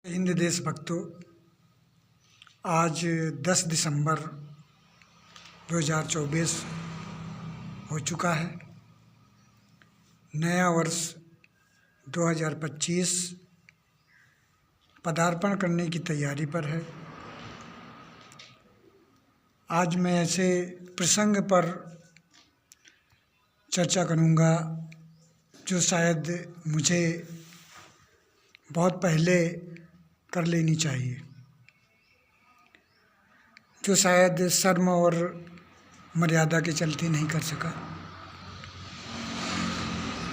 हिंद देशभक्तों, आज 10 दिसंबर 2024 हो चुका है। नया वर्ष 2025 पदार्पण करने की तैयारी पर है। आज मैं ऐसे प्रसंग पर चर्चा करूंगा जो शायद मुझे बहुत पहले कर लेनी चाहिए, जो शायद शर्म और मर्यादा के चलते नहीं कर सका।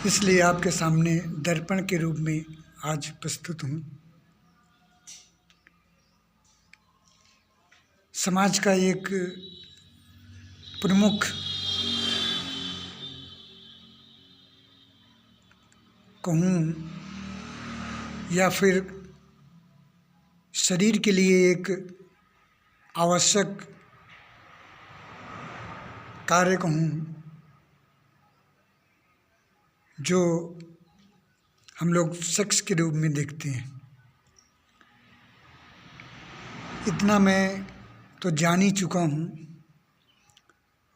इसलिए आपके सामने दर्पण के रूप में आज प्रस्तुत हूँ। समाज का एक प्रमुख कहूँ या फिर शरीर के लिए एक आवश्यक कार्य कहूँ, जो हम लोग सेक्स के रूप में देखते हैं। इतना मैं तो जान ही चुका हूँ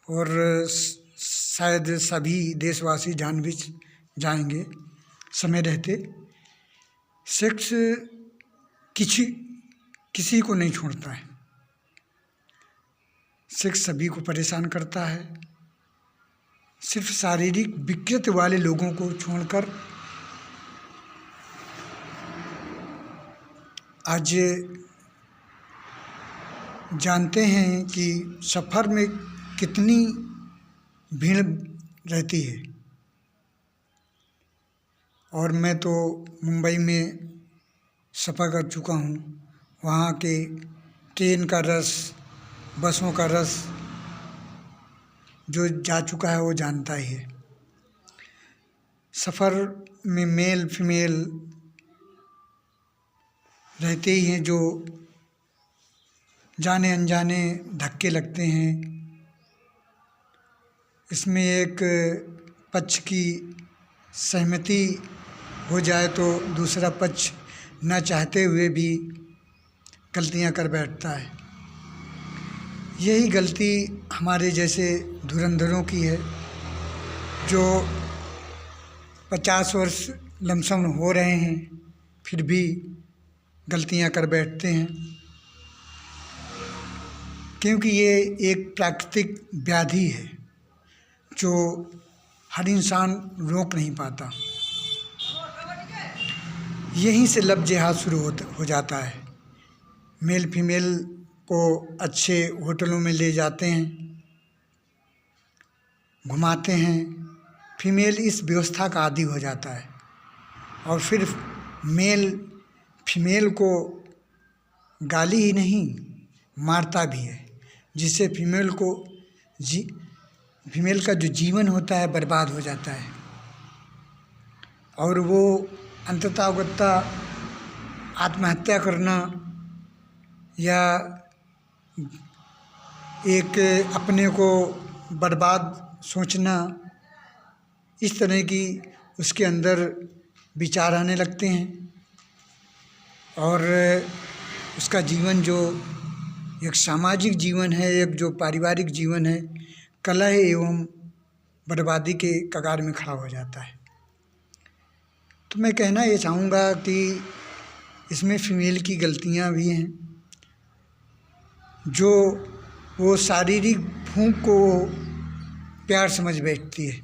और शायद सभी देशवासी जान भी जाएंगे समय रहते। सेक्स किसी को नहीं छोड़ता है। सेक्स सभी को परेशान करता है। सिर्फ शारीरिक विकृति वाले लोगों को छोड़कर आज जानते हैं कि सफ़र में कितनी भीड़ रहती है। और मैं तो मुंबई में सफ़र कर चुका हूँ। वहाँ के ट्रेन का रस, बसों का रस जो जा चुका है वो जानता ही है। सफ़र में मेल फीमेल रहते ही हैं, जो जाने अनजाने धक्के लगते हैं। इसमें एक पक्ष की सहमति हो जाए तो दूसरा पक्ष न चाहते हुए भी गलतियां कर बैठता है। यही गलती हमारे जैसे धुरंधरों की है, जो 50 वर्ष लमसम हो रहे हैं फिर भी गलतियां कर बैठते हैं, क्योंकि ये एक प्राकृतिक व्याधि है जो हर इंसान रोक नहीं पाता। यहीं से लब जिहाद शुरू हो जाता है। मेल फीमेल को अच्छे होटलों में ले जाते हैं, घुमाते हैं। फीमेल इस व्यवस्था का आदी हो जाता है और फिर मेल फीमेल को गाली ही नहीं मारता भी है, जिससे फीमेल का जो जीवन होता है बर्बाद हो जाता है। और वो अंततः आत्महत्या करना या एक अपने को बर्बाद सोचना, इस तरह की उसके अंदर विचार आने लगते हैं। और उसका जीवन जो एक सामाजिक जीवन है, एक जो पारिवारिक जीवन है, कलह एवं बर्बादी के कगार में खड़ा हो जाता है। तो मैं कहना ये चाहूँगा कि इसमें फीमेल की गलतियाँ भी हैं, जो वो शारीरिक भूख को प्यार समझ बैठती है।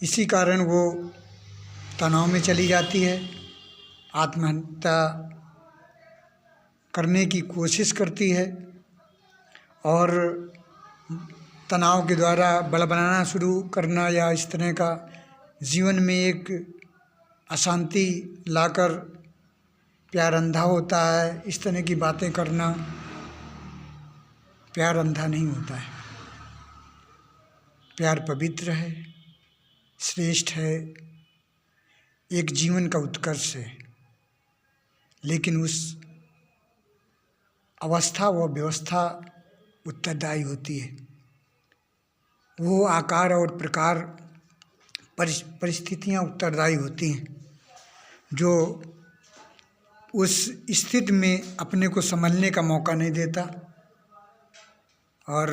इसी कारण वो तनाव में चली जाती है, आत्महत्या करने की कोशिश करती है और तनाव के द्वारा बड़बड़ाना शुरू करना या इस तरह का जीवन में एक अशांति लाकर प्यार अंधा होता है, इस तरह की बातें करना। प्यार अंधा नहीं होता है। प्यार पवित्र है, श्रेष्ठ है, एक जीवन का उत्कर्ष है। लेकिन उस अवस्था व व्यवस्था उत्तरदायी होती है। वो आकार और प्रकार परिस्थितियाँ उत्तरदायी होती हैं, जो उस स्थिति में अपने को संभलने का मौका नहीं देता और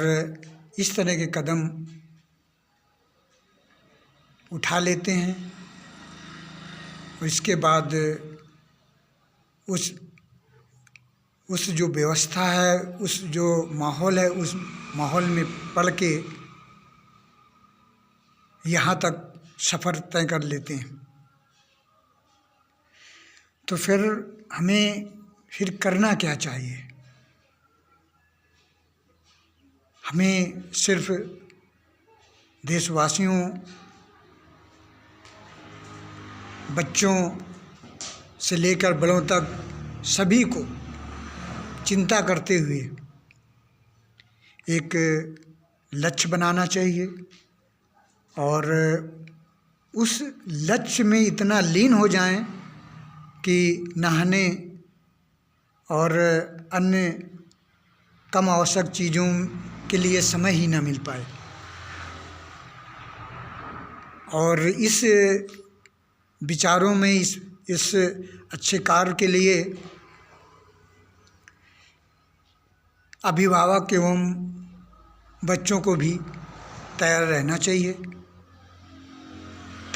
इस तरह के कदम उठा लेते हैं। और इसके बाद उस जो व्यवस्था है, उस जो माहौल है, उस माहौल में पड़ के यहाँ तक सफ़र तय कर लेते हैं। तो फिर हमें करना क्या चाहिए? हमें सिर्फ देशवासियों, बच्चों से लेकर बड़ों तक सभी को चिंता करते हुए एक लक्ष्य बनाना चाहिए और उस लक्ष्य में इतना लीन हो जाएं कि नहाने और अन्य कम आवश्यक चीज़ों के लिए समय ही ना मिल पाए। और इस विचारों में इस अच्छे कार्य के लिए अभिभावक एवं बच्चों को भी तैयार रहना चाहिए,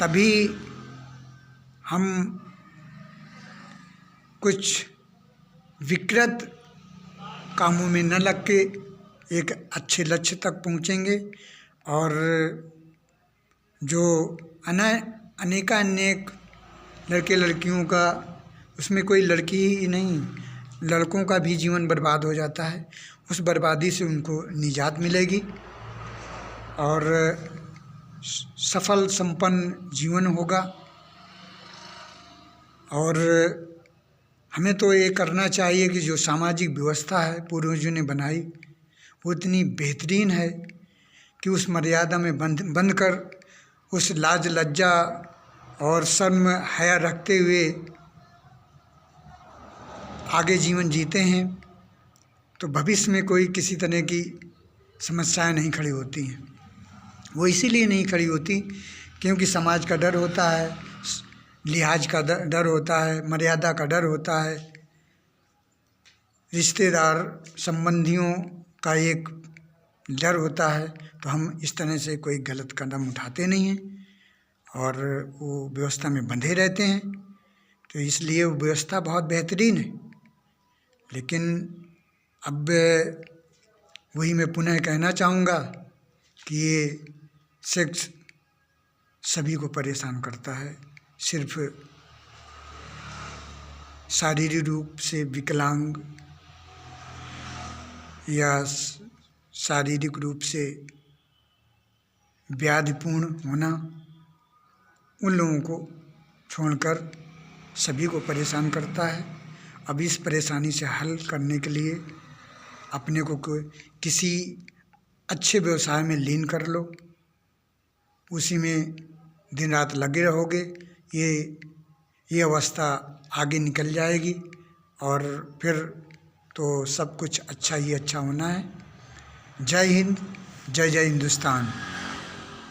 तभी हम कुछ विकृत कामों में न लग के एक अच्छे लक्ष्य तक पहुँचेंगे। और जो अनेक लड़के लड़कियों का, उसमें कोई लड़की ही नहीं, लड़कों का भी जीवन बर्बाद हो जाता है, उस बर्बादी से उनको निजात मिलेगी और सफल संपन्न जीवन होगा। और हमें तो ये करना चाहिए कि जो सामाजिक व्यवस्था है पूर्वजों ने बनाई, वो इतनी बेहतरीन है कि उस मर्यादा में बंध कर उस लाज लज्जा और शर्म हया रखते हुए आगे जीवन जीते हैं, तो भविष्य में कोई किसी तरह की समस्याएं नहीं खड़ी होती हैं। वो इसीलिए नहीं खड़ी होती क्योंकि समाज का डर होता है, लिहाज का डर होता है, मर्यादा का डर होता है, रिश्तेदार संबंधियों का एक डर होता है। तो हम इस तरह से कोई गलत कदम उठाते नहीं हैं और वो व्यवस्था में बंधे रहते हैं। तो इसलिए वो व्यवस्था बहुत बेहतरीन है। लेकिन अब वही मैं पुनः कहना चाहूँगा कि ये सेक्स सभी को परेशान करता है। सिर्फ शारीरिक रूप से विकलांग या शारीरिक रूप से व्याधिपूर्ण होना, उन लोगों को छोड़कर सभी को परेशान करता है। अब इस परेशानी से हल करने के लिए अपने को किसी अच्छे व्यवसाय में लीन कर लो, उसी में दिन रात लगे रहोगे, ये अवस्था आगे निकल जाएगी और फिर तो सब कुछ अच्छा ही अच्छा होना है। जय हिंद, जय जय हिंदुस्तान।